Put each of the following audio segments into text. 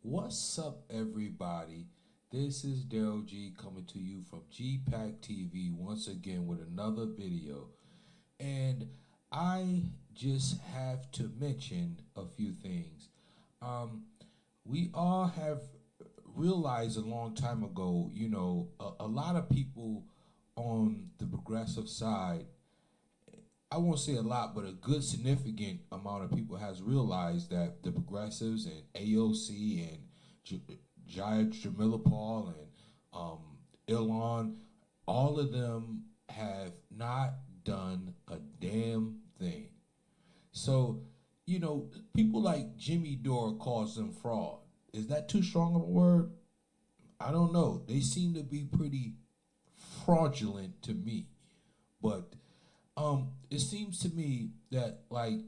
What's up, everybody? This is Daryl G coming to you from G-Pac TV once again with another video. And I just have to mention a few things. Um, we all have realized a long time ago, a lot of people on the progressive side, I won't say a lot, but a good significant amount of people has realized that the progressives and AOC and Jaya Jamila Paul and Elon, all of them have not done a damn thing. So, people like Jimmy Dore calls them fraud. Is that too strong of a word? I don't know. They seem to be pretty fraudulent to me. But it seems to me that like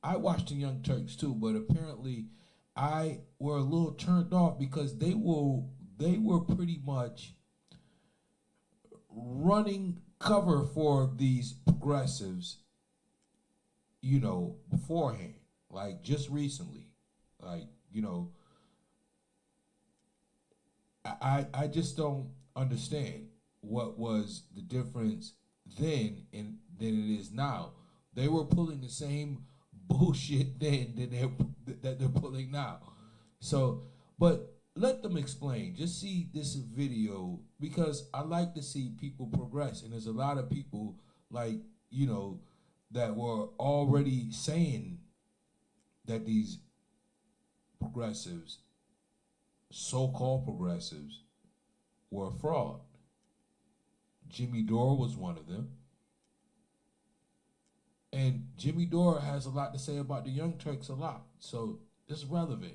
I watched the Young Turks too, but apparently I were a little turned off because they were pretty much running cover for these progressives, beforehand, like just recently. Like, I just don't understand what was the difference then and than it is now. They were pulling the same bullshit then that they're pulling now. So, but let them explain. Just see this video because I like to see people progress, and there's a lot of people like that were already saying that these progressives, so-called progressives, were a fraud. Jimmy Dore was one of them. And Jimmy Dore has a lot to say about the Young Turks a lot. So it's relevant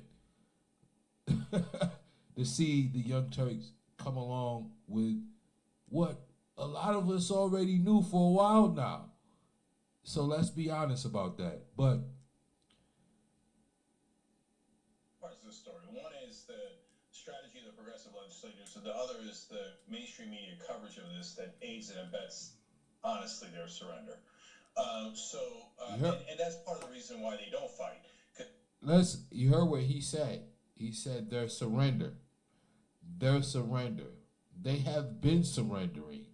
to see the Young Turks come along with what a lot of us already knew for a while now. So let's be honest about that. But parts of the story. One is the strategy of the progressive legislators, and the other is the mainstream media coverage of this that aids and abets, honestly, their surrender. yep. And that's part of the reason why they don't fight. You heard what he said. He said their surrender. Their surrender. They have been surrendering.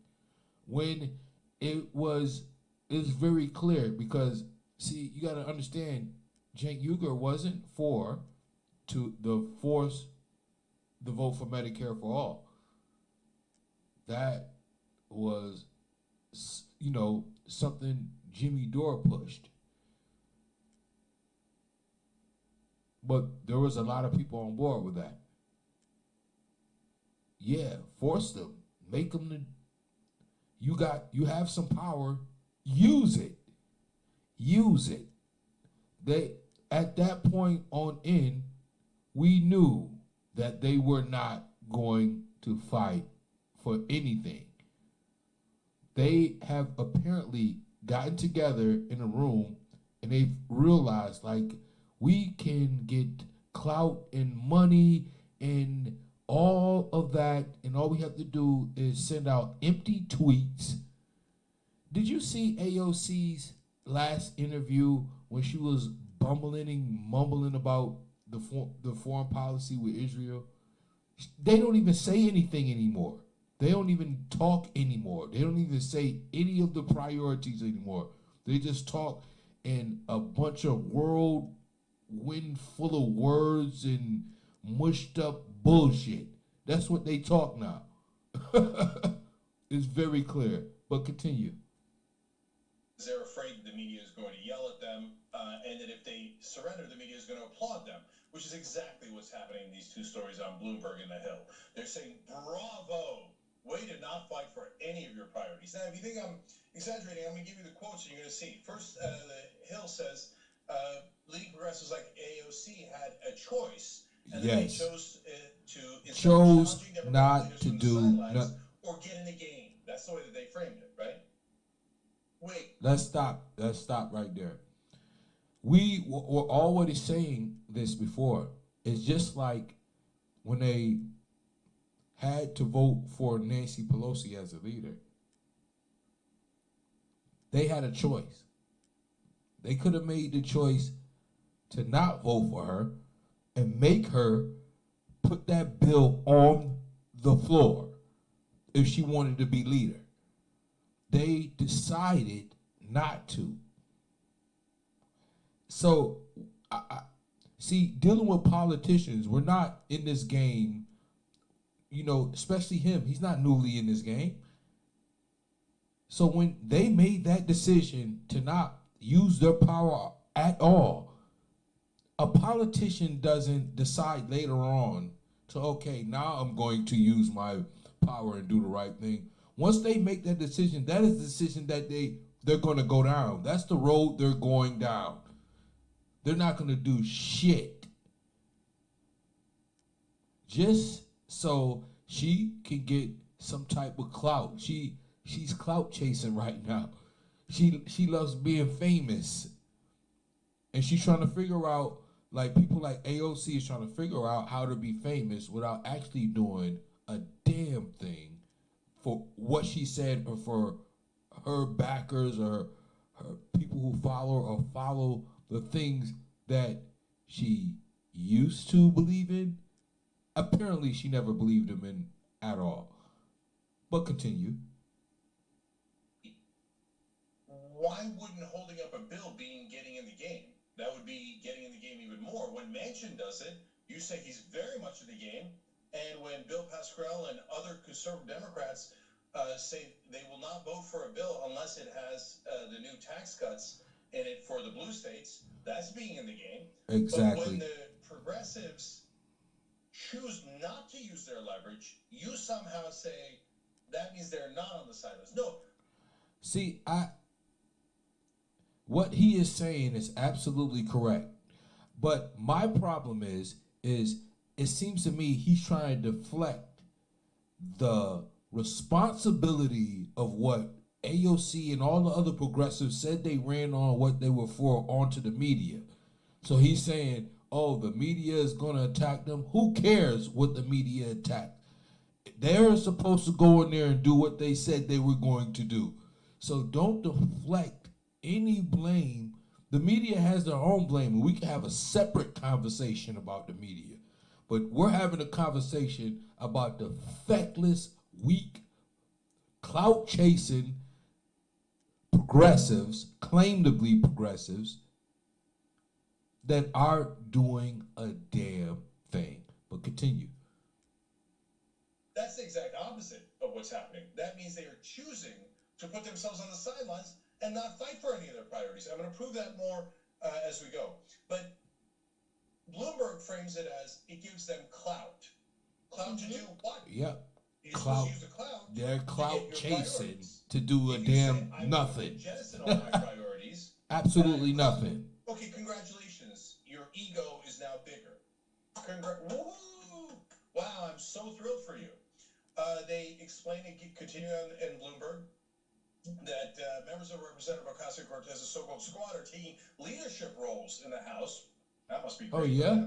When it's very clear because see, you gotta understand Cenk Uygur wasn't for to the force the vote for Medicare for all. That was something Jimmy Dore pushed. But there was a lot of people on board with that. Yeah, force them. Make them you have some power, use it. Use it. They at that point on in, we knew that they were not going to fight for anything. They have apparently gotten together in a room and they've realized like we can get clout and money and all of that, and all we have to do is send out empty tweets. Did you see AOC's last interview when she was bumbling and mumbling about the foreign policy with Israel? They don't even say anything anymore. They don't even talk anymore. They don't even say any of the priorities anymore. They just talk in a bunch of whirlwind full of words and mushed up bullshit. That's what they talk now. It's very clear. But continue. They're afraid the media is going to yell at them, and that if they surrender, the media is going to applaud them, which is exactly what's happening in these two stories on Bloomberg and The Hill. They're saying, bravo, way to not fight for any of your priorities. Now, if you think I'm exaggerating, I'm going to give you the quotes and you're going to see. First, The Hill says, leading progressives like AOC had a choice, and they Yes. chose to Chose not to do no. or get in the game. That's the way that they framed it, right? Wait. Let's stop. Let's stop right there. We were already saying this before. It's just like when they had to vote for Nancy Pelosi as a leader. They had a choice. They could have made the choice to not vote for her and make her put that bill on the floor if she wanted to be leader. They decided not to. So, see, dealing with politicians, we're not in this game, especially him. He's not newly in this game. So when they made that decision to not use their power at all, a politician doesn't decide later on to, okay, now I'm going to use my power and do the right thing. Once they make that decision, that is the decision that they're going to go down. That's the road they're going down. They're not going to do shit just so she can get some type of clout. She's clout chasing right now. She loves being famous. And she's trying to figure out, like people like AOC is trying to figure out how to be famous without actually doing a damn thing for what she said or for her backers or her people who follow the things that she used to believe in. Apparently she never believed them in at all. But continue. Why wouldn't holding up a bill be getting in the game? That would be getting in the game even more. When Manchin does it, you say he's very much in the game. And when Bill Pascrell and other conservative Democrats say they will not vote for a bill unless it has the new tax cuts in it for the blue states, that's being in the game. Exactly. But when the progressives choose not to use their leverage, you somehow say that means they're not on the sidelines. No. See, what he is saying is absolutely correct. But my problem is it seems to me he's trying to deflect the responsibility of what AOC and all the other progressives said they ran on, what they were for, onto the media. So he's saying, oh, the media is going to attack them. Who cares what the media attacked? They're supposed to go in there and do what they said they were going to do. So don't deflect any blame. The media has their own blame, and we can have a separate conversation about the media. But we're having a conversation about the feckless, weak, clout-chasing progressives, claim to be progressives, that are doing a damn thing. But continue. That's the exact opposite of what's happening. That means they are choosing to put themselves on the sidelines and not fight for any of their priorities. I'm going to prove that more as we go. But Bloomberg frames it as it gives them clout. Clout to do what? Yep. You're supposed to use the clout. They're clout chasing to do a if damn say, nothing. Jettison all my priorities. Absolutely nothing. Okay, congratulations. Your ego is now bigger. Woo! Wow, I'm so thrilled for you. They explain and continue on in Bloomberg that members of Representative Ocasio-Cortez's so-called squad are taking leadership roles in the House. That must be great. Oh, yeah?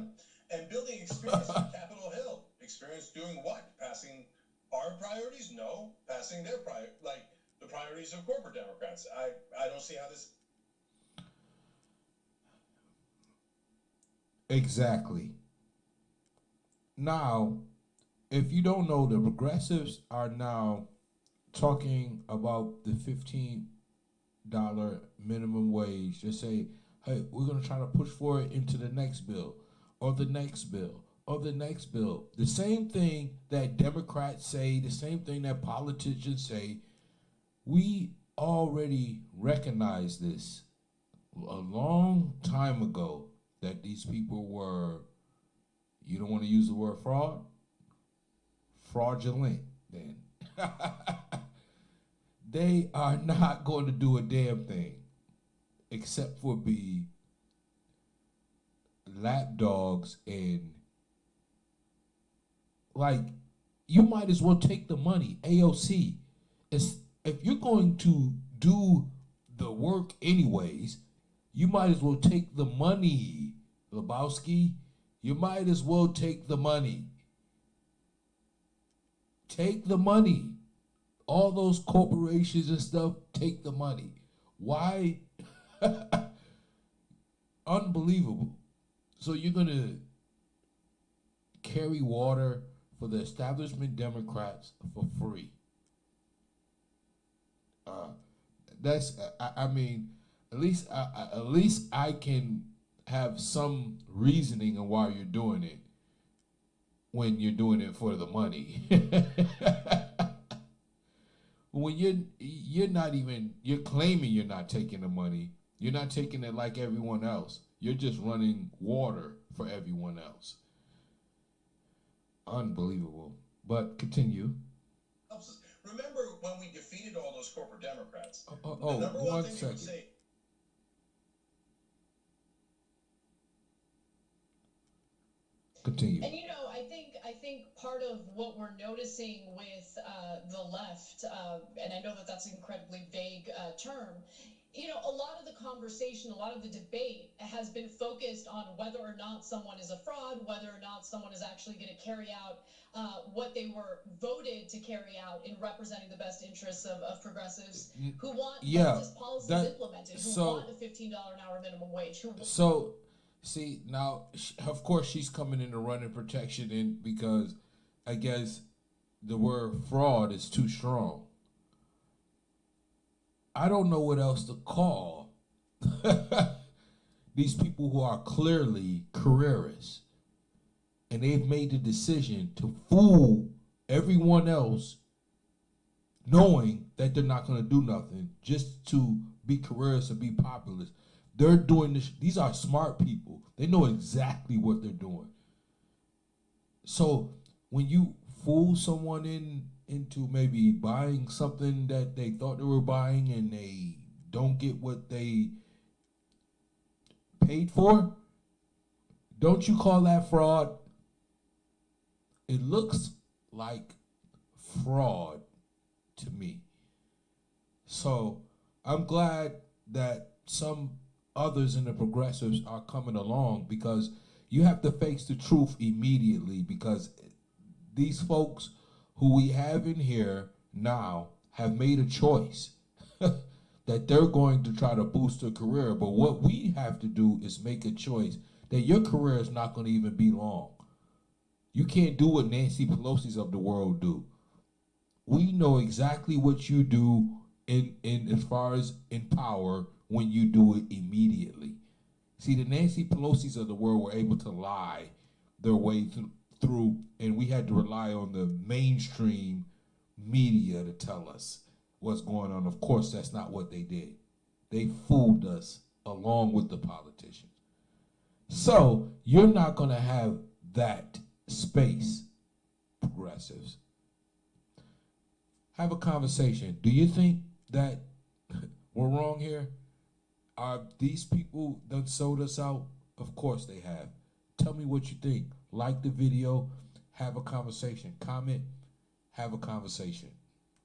And building experience on Capitol Hill. Experience doing what? Passing our priorities? No. Passing their the priorities of corporate Democrats. I don't see how this... Exactly. Now, if you don't know, the progressives are now talking about the $15 minimum wage. They say, hey, we're going to try to push for it into the next bill, or the next bill, or the next bill. The same thing that Democrats say, the same thing that politicians say. We already recognized this a long time ago, that these people were, you don't want to use the word fraud? Fraudulent, then. They are not going to do a damn thing except for be lapdogs and, like, you might as well take the money. AOC, if you're going to do the work anyways, you might as well take the money, Lebowski. You might as well take the money. Take the money. All those corporations and stuff, take the money. Why? Unbelievable. So you're going to carry water for the establishment Democrats for free. Uh, I mean, at least I can have some reasoning on why you're doing it when you're doing it for the money. When you're not even, you're claiming you're not taking the money. You're not taking it like everyone else. You're just running water for everyone else. Unbelievable. But continue. Remember when we defeated all those corporate Democrats? The number one thing they would say. Continue. And I think part of what we're noticing with the left, and I know that that's an incredibly vague term. A lot of the conversation, a lot of the debate has been focused on whether or not someone is a fraud, whether or not someone is actually going to carry out what they were voted to carry out in representing the best interests of progressives who want leftist policies implemented, who want a $15 an hour minimum wage. See, now, of course, she's coming in to run in protection because I guess the word fraud is too strong. I don't know what else to call these people who are clearly careerists. And they've made the decision to fool everyone else knowing that they're not going to do nothing just to be careerists and be populist. They're doing this. These are smart people. They know exactly what they're doing. So when you fool someone into maybe buying something that they thought they were buying and they don't get what they paid for, don't you call that fraud? It looks like fraud to me. So I'm glad that some others in the progressives are coming along, because you have to face the truth immediately, because these folks who we have in here now have made a choice that they're going to try to boost their career. But what we have to do is make a choice that your career is not going to even be long. You can't do what Nancy Pelosi's of the world do. We know exactly what you do in as far as in power when you do it immediately. See, the Nancy Pelosi's of the world were able to lie their way through, and we had to rely on the mainstream media to tell us what's going on. Of course, that's not what they did. They fooled us along with the politicians. So you're not going to have that space, progressives. Have a conversation. Do you think that we're wrong here? Are these people that sold us out? Of course they have. Tell me what you think. Like the video. Have a conversation. Comment. Have a conversation.